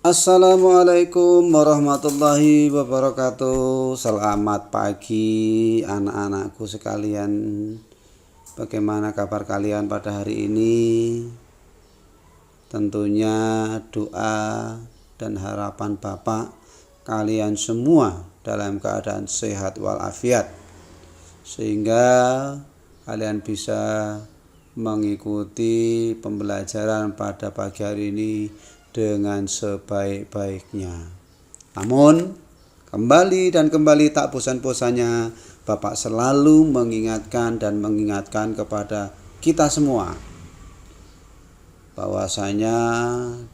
Assalamualaikum warahmatullahi wabarakatuh. Selamat pagi anak-anakku sekalian. Bagaimana kabar kalian pada hari ini? Tentunya doa dan harapan Bapak kalian semua dalam keadaan sehat walafiat, sehingga kalian bisa mengikuti pembelajaran pada pagi hari ini dengan sebaik-baiknya. Namun kembali tak bosan-bosannya Bapak selalu mengingatkan kepada kita semua bahwasanya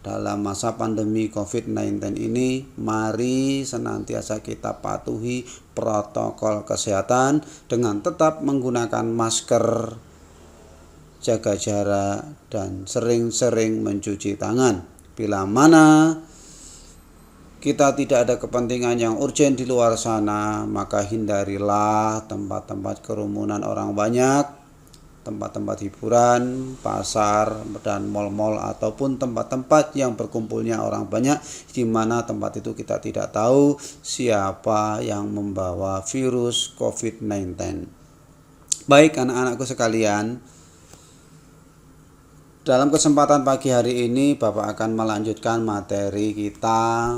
dalam masa pandemi COVID-19 ini mari senantiasa kita patuhi protokol kesehatan dengan tetap menggunakan masker, jaga jarak, dan sering-sering mencuci tangan. Bila mana kita tidak ada kepentingan yang urgent di luar sana, maka hindarilah tempat-tempat kerumunan orang banyak, tempat-tempat hiburan, pasar, dan mal-mal ataupun tempat-tempat yang berkumpulnya orang banyak, di mana tempat itu kita tidak tahu siapa yang membawa virus COVID-19. Baik anak-anakku sekalian, dalam kesempatan pagi hari ini Bapak akan melanjutkan materi kita,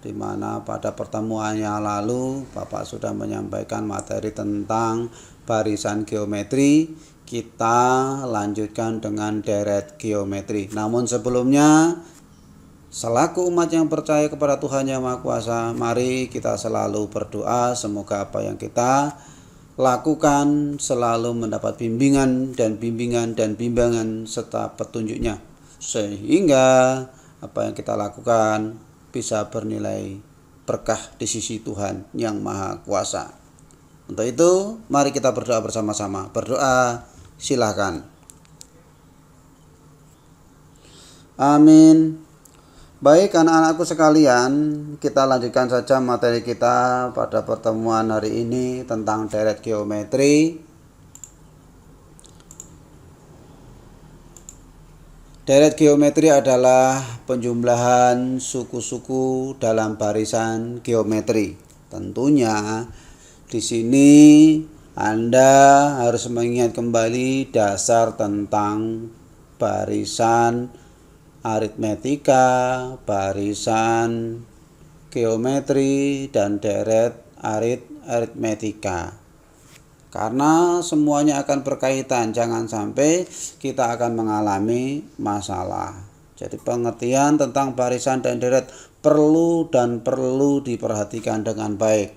di mana pada pertemuan yang lalu Bapak sudah menyampaikan materi tentang barisan geometri. Kita lanjutkan dengan deret geometri. Namun sebelumnya, selaku umat yang percaya kepada Tuhan Yang Maha Kuasa, mari kita selalu berdoa semoga apa yang kita lakukan selalu mendapat bimbingan serta petunjuknya, sehingga apa yang kita lakukan bisa bernilai berkah di sisi Tuhan Yang Maha Kuasa. Untuk itu mari kita berdoa bersama-sama. Berdoa silakan. Amin. Baik anak-anakku sekalian, kita lanjutkan saja materi kita pada pertemuan hari ini tentang deret geometri. Deret geometri adalah penjumlahan suku-suku dalam barisan geometri. Tentunya di sini Anda harus mengingat kembali dasar tentang barisan aritmetika, barisan geometri, dan deret aritmetika. Karena semuanya akan berkaitan, jangan sampai kita akan mengalami masalah. Jadi pengertian tentang barisan dan deret perlu diperhatikan dengan baik.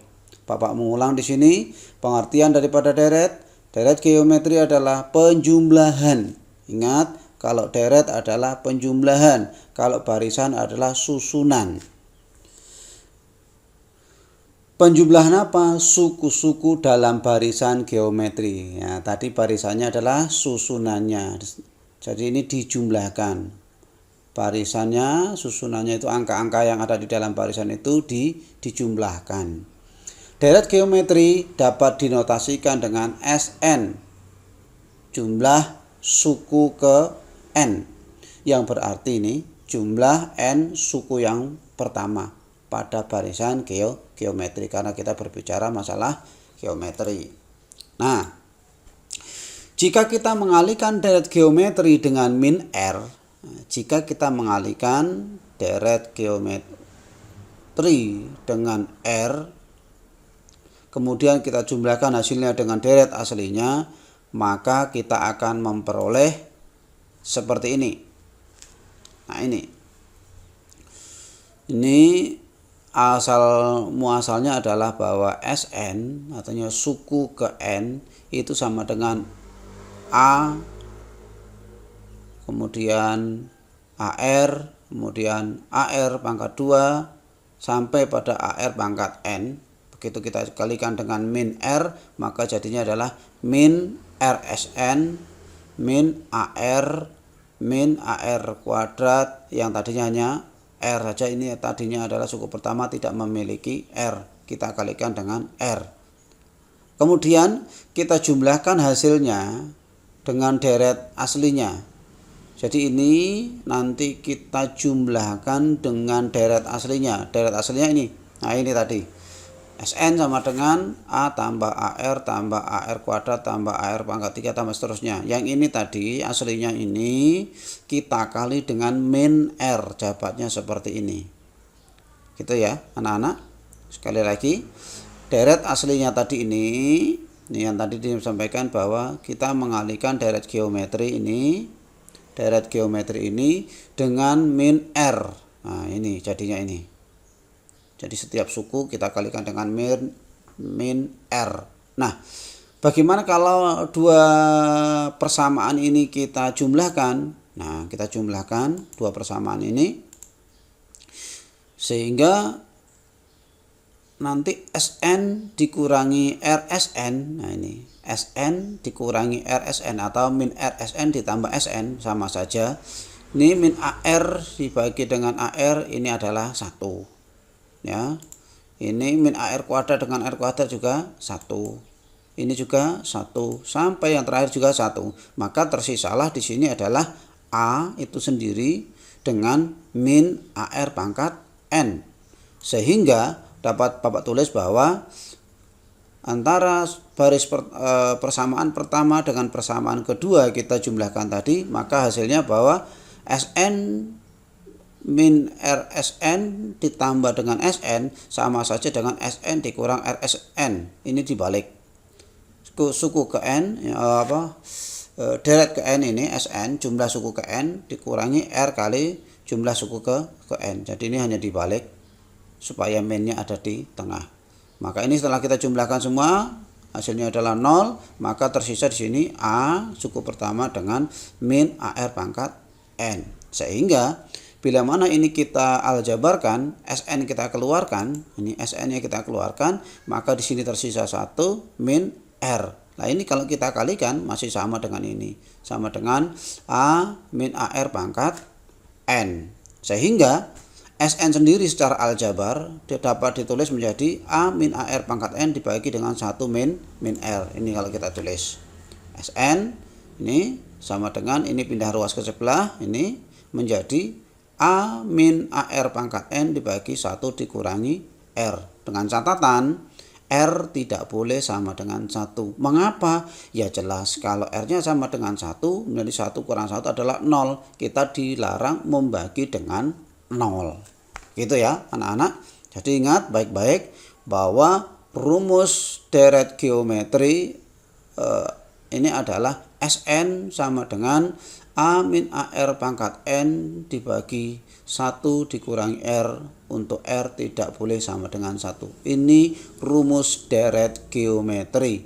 Bapak mengulang di sini, pengertian daripada deret geometri adalah penjumlahan. Ingat, kalau deret adalah penjumlahan, kalau barisan adalah susunan. Penjumlahan apa? Suku-suku dalam barisan geometri. Ya, tadi barisannya adalah susunannya. Jadi ini dijumlahkan. Barisannya, susunannya itu angka-angka yang ada di dalam barisan itu dijumlahkan. Deret geometri dapat dinotasikan dengan SN. Jumlah suku ke N, yang berarti ini jumlah N suku yang pertama pada barisan geometri, karena kita berbicara masalah geometri. Nah, jika kita mengalihkan deret geometri dengan min R, jika kita mengalihkan deret geometri dengan R, kemudian kita jumlahkan hasilnya dengan deret aslinya, maka kita akan memperoleh seperti ini. Nah, ini asal muasalnya adalah bahwa SN, artinya suku ke N, itu sama dengan A, kemudian AR, kemudian AR pangkat 2 sampai pada AR pangkat N. Begitu kita kalikan dengan min R, maka jadinya adalah min RSN min AR kuadrat, yang tadinya hanya R saja. Ini tadinya adalah suku pertama tidak memiliki R, kita kalikan dengan R. Kemudian kita jumlahkan hasilnya dengan deret aslinya. Jadi ini nanti kita jumlahkan dengan deret aslinya. Deret aslinya ini. Nah ini tadi. Sn sama dengan A tambah AR tambah AR kuadrat tambah AR pangkat 3 tambah seterusnya. Yang ini tadi aslinya ini kita kali dengan min R. Jabatnya seperti ini. Gitu ya anak-anak. Sekali lagi. Deret aslinya tadi ini yang tadi disampaikan bahwa kita mengalihkan deret geometri ini dengan min R. Nah ini jadinya ini. Jadi setiap suku kita kalikan dengan min R. Nah bagaimana kalau dua persamaan ini kita jumlahkan? Nah kita jumlahkan dua persamaan ini sehingga nanti Sn dikurangi RSN. Nah ini Sn dikurangi RSN atau min RSN ditambah Sn sama saja. Ini min AR dibagi dengan AR ini adalah 1. Ya. Ini min AR kuadrat dengan R kuadrat juga 1. Ini juga 1 sampai yang terakhir juga 1. Maka tersisalah di sini adalah A itu sendiri dengan min AR pangkat N. Sehingga dapat Bapak tulis bahwa antara baris persamaan pertama dengan persamaan kedua kita jumlahkan tadi, maka hasilnya bahwa Sn min RSN ditambah dengan Sn sama saja dengan Sn dikurang RSN. Ini dibalik. Suku ke N deret ke N ini Sn jumlah suku ke N dikurangi R kali jumlah suku ke N. Jadi ini hanya dibalik supaya minnya ada di tengah. Maka ini setelah kita jumlahkan semua hasilnya adalah 0, maka tersisa di sini A suku pertama dengan min AR pangkat N. Sehingga bila mana ini kita aljabarkan, Sn kita keluarkan, ini Sn-nya kita keluarkan, maka di sini tersisa 1 min R. Nah ini kalau kita kalikan masih sama dengan ini, sama dengan A min AR pangkat N. Sehingga Sn sendiri secara aljabar dapat ditulis menjadi A min AR pangkat N dibagi dengan 1 min R. Ini kalau kita tulis Sn ini sama dengan ini pindah ruas ke sebelah, ini menjadi A min AR pangkat N dibagi 1 dikurangi R. Dengan catatan R tidak boleh sama dengan 1. Mengapa? Ya jelas kalau R-nya sama dengan 1, menjadi 1 kurang 1 adalah 0. Kita dilarang membagi dengan 0. Gitu ya anak-anak. Jadi ingat baik-baik bahwa rumus deret geometri ini adalah Sn sama dengan A min AR pangkat N dibagi 1 dikurangi R, untuk R tidak boleh sama dengan 1. Ini rumus deret geometri.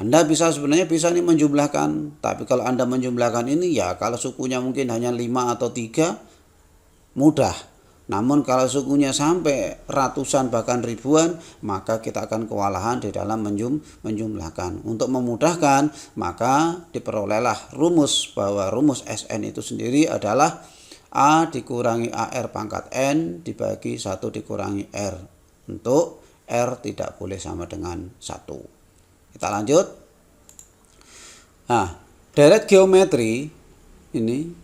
Anda sebenarnya bisa nih menjumlahkan, tapi kalau Anda menjumlahkan ini ya kalau sukunya mungkin hanya 5 atau 3 mudah. Namun kalau sukunya sampai ratusan bahkan ribuan, maka kita akan kewalahan di dalam menjumlahkan. Untuk memudahkan, maka diperolehlah rumus bahwa rumus Sn itu sendiri adalah A dikurangi AR pangkat N dibagi 1 dikurangi R. Untuk R tidak boleh sama dengan 1. Kita lanjut. Nah, deret geometri ini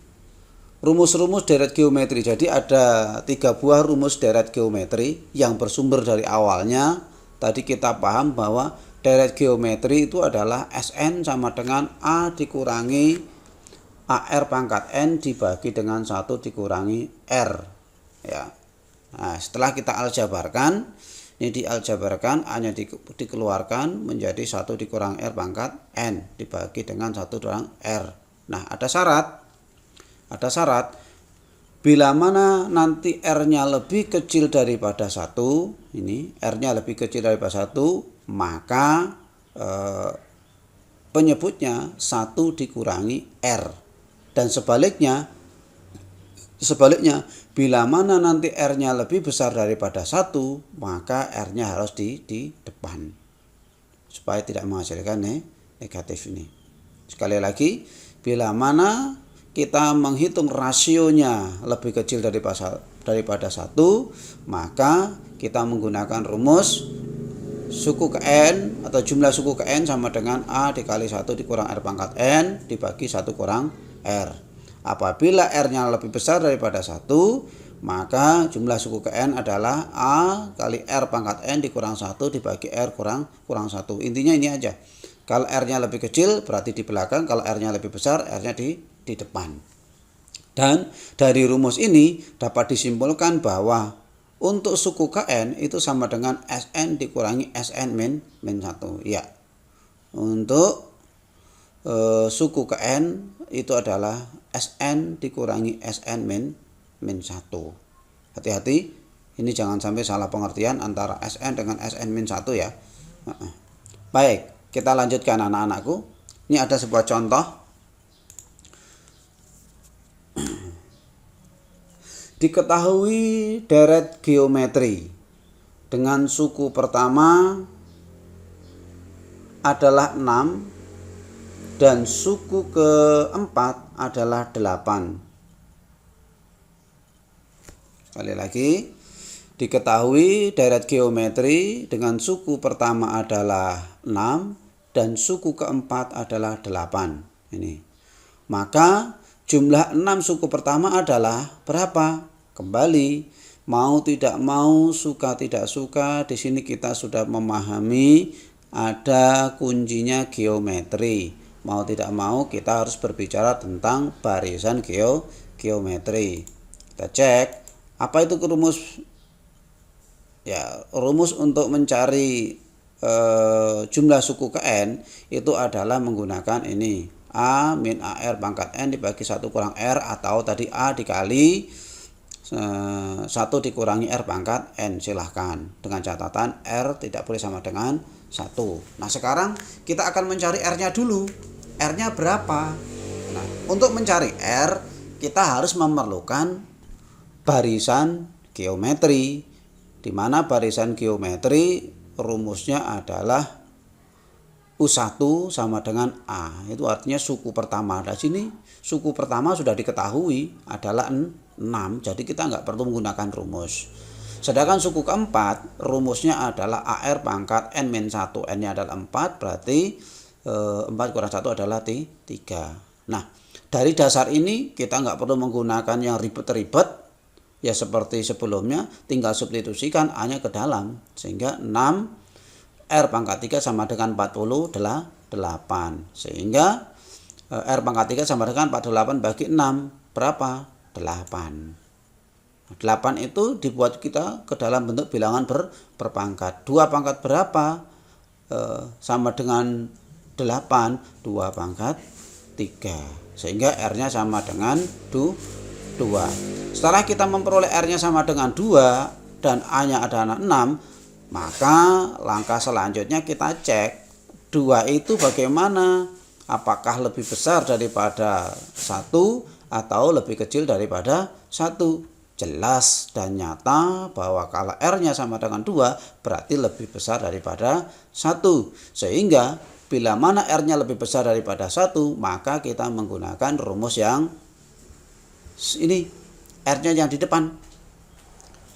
rumus-rumus deret geometri. Jadi ada 3 buah rumus deret geometri yang bersumber dari awalnya. Tadi kita paham bahwa deret geometri itu adalah Sn sama dengan A dikurangi AR pangkat N dibagi dengan 1 dikurangi R. Ya. Nah, setelah kita aljabarkan, ini dialjabarkan, A-nya dikeluarkan menjadi 1 dikurangi R pangkat N dibagi dengan 1 dikurangi R. Nah, ada syarat bila mana nanti R-nya lebih kecil daripada 1, ini R-nya lebih kecil daripada 1, maka penyebutnya 1 dikurangi R. Dan sebaliknya bila mana nanti R-nya lebih besar daripada 1, maka R-nya harus di depan supaya tidak menghasilkan negatif ini. Sekali lagi, bila mana kita menghitung rasionya lebih kecil daripada 1, maka kita menggunakan rumus suku ke N atau jumlah suku ke N sama dengan A dikali 1 dikurang R pangkat N dibagi 1 kurang R. Apabila R-nya lebih besar daripada 1, maka jumlah suku ke N adalah A kali R pangkat N dikurang 1 dibagi R kurang 1. Intinya ini aja. Kalau R-nya lebih kecil berarti di belakang, kalau R-nya lebih besar R-nya di depan. Dan dari rumus ini dapat disimpulkan bahwa untuk suku Kn itu sama dengan Sn dikurangi Sn min 1. Ya. Untuk suku Kn itu adalah Sn dikurangi Sn min 1. Hati-hati, ini jangan sampai salah pengertian antara Sn dengan Sn min 1 ya. Baik, kita lanjutkan anak-anakku. Ini ada sebuah contoh. Diketahui deret geometri dengan suku pertama adalah 6 dan suku keempat adalah 8. Sekali lagi, diketahui deret geometri dengan suku pertama adalah 6 dan suku keempat adalah 8. Ini. Maka jumlah 6 suku pertama adalah berapa? Kembali, mau tidak mau, suka tidak suka, di sini kita sudah memahami ada kuncinya geometri. Mau tidak mau kita harus berbicara tentang barisan geometri. Kita cek, apa itu rumus? Ya, rumus untuk mencari jumlah suku ke N itu adalah menggunakan ini. A min AR pangkat N dibagi 1 kurang R, atau tadi A dikali 1 dikurangi R pangkat N. Silahkan dengan catatan R tidak boleh sama dengan 1. Nah, sekarang kita akan mencari R-nya dulu. R-nya berapa? Nah, untuk mencari R kita harus memerlukan barisan geometri, di mana barisan geometri rumusnya adalah U1 sama dengan A. Itu artinya suku pertama. Di sini suku pertama sudah diketahui adalah 6, jadi kita nggak perlu menggunakan rumus. Sedangkan suku keempat rumusnya adalah AR pangkat N-1. N-nya adalah 4, berarti 4 kurang 1 adalah 3. Nah, dari dasar ini kita nggak perlu menggunakan yang ribet-ribet. Ya seperti sebelumnya, tinggal substitusikan A-nya ke dalam. Sehingga 6 R pangkat 3 sama dengan 48. Sehingga R pangkat 3 sama dengan 48 bagi 6. Berapa? 8. 8 itu dibuat kita ke dalam bentuk bilangan berpangkat. 2 pangkat berapa? Sama dengan 8. 2 pangkat 3. Sehingga R-nya sama dengan 2. Setelah kita memperoleh R-nya sama dengan 2 dan A-nya adalah 6, maka langkah selanjutnya kita cek 2 itu bagaimana? Apakah lebih besar daripada 1 atau lebih kecil daripada 1? Jelas dan nyata bahwa kalau R-nya sama dengan 2 berarti lebih besar daripada 1. Sehingga bila mana R-nya lebih besar daripada 1, maka kita menggunakan rumus yang ini, R-nya yang di depan.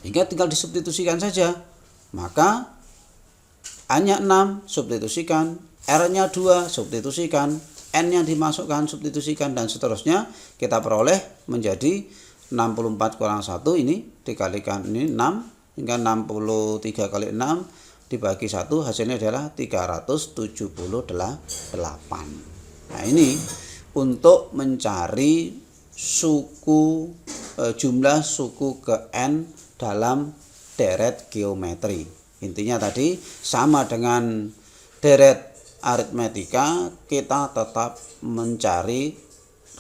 Sehingga tinggal disubstitusikan saja. Maka A-nya 6, substitusikan, R-nya 2, substitusikan, N-nya dimasukkan, substitusikan, dan seterusnya. Kita peroleh menjadi 64 kurang 1, ini dikalikan ini 6, hingga 63 kali 6 dibagi 1, hasilnya adalah 378. Nah, ini untuk mencari jumlah suku ke N dalam deret geometri. Intinya tadi sama dengan deret aritmetika, kita tetap mencari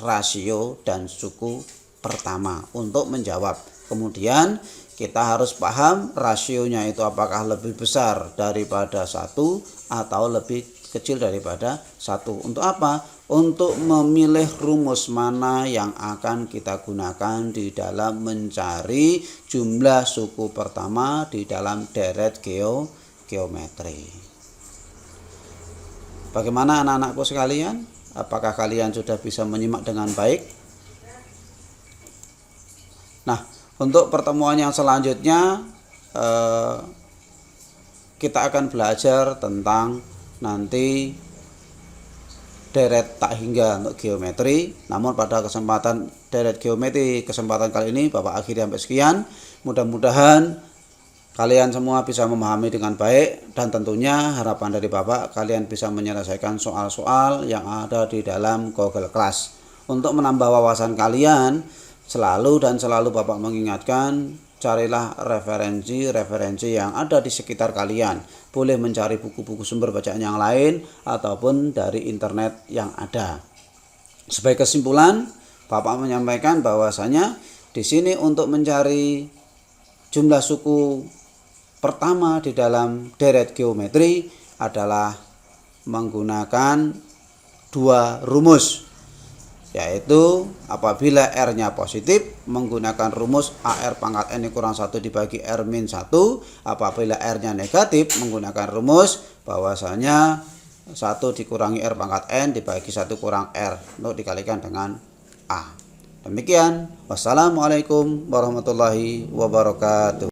rasio dan suku pertama untuk menjawab. Kemudian kita harus paham rasionya itu apakah lebih besar daripada 1 atau lebih kecil daripada 1. Untuk apa? Untuk memilih rumus mana yang akan kita gunakan di dalam mencari jumlah suku pertama di dalam deret geometri. Bagaimana anak-anakku sekalian? Apakah kalian sudah bisa menyimak dengan baik? Nah, untuk pertemuan yang selanjutnya kita akan belajar tentang nanti deret tak hingga untuk geometri. Namun pada kesempatan deret geometri kesempatan kali ini Bapak akhiri sampai sekian. Mudah-mudahan kalian semua bisa memahami dengan baik, dan tentunya harapan dari Bapak kalian bisa menyelesaikan soal-soal yang ada di dalam Google Class. Untuk menambah wawasan kalian, selalu Bapak mengingatkan, carilah referensi yang ada di sekitar kalian. Boleh mencari buku-buku sumber bacaan yang lain ataupun dari internet yang ada. Sebagai kesimpulan, Bapak menyampaikan bahwasanya di sini untuk mencari jumlah suku pertama di dalam deret geometri adalah menggunakan dua rumus, yaitu apabila R-nya positif menggunakan rumus AR pangkat N kurang 1 dibagi R min 1. Apabila R-nya negatif menggunakan rumus bahwasanya 1 dikurangi R pangkat N dibagi 1 kurang R untuk dikalikan dengan A. Demikian, wassalamualaikum warahmatullahi wabarakatuh.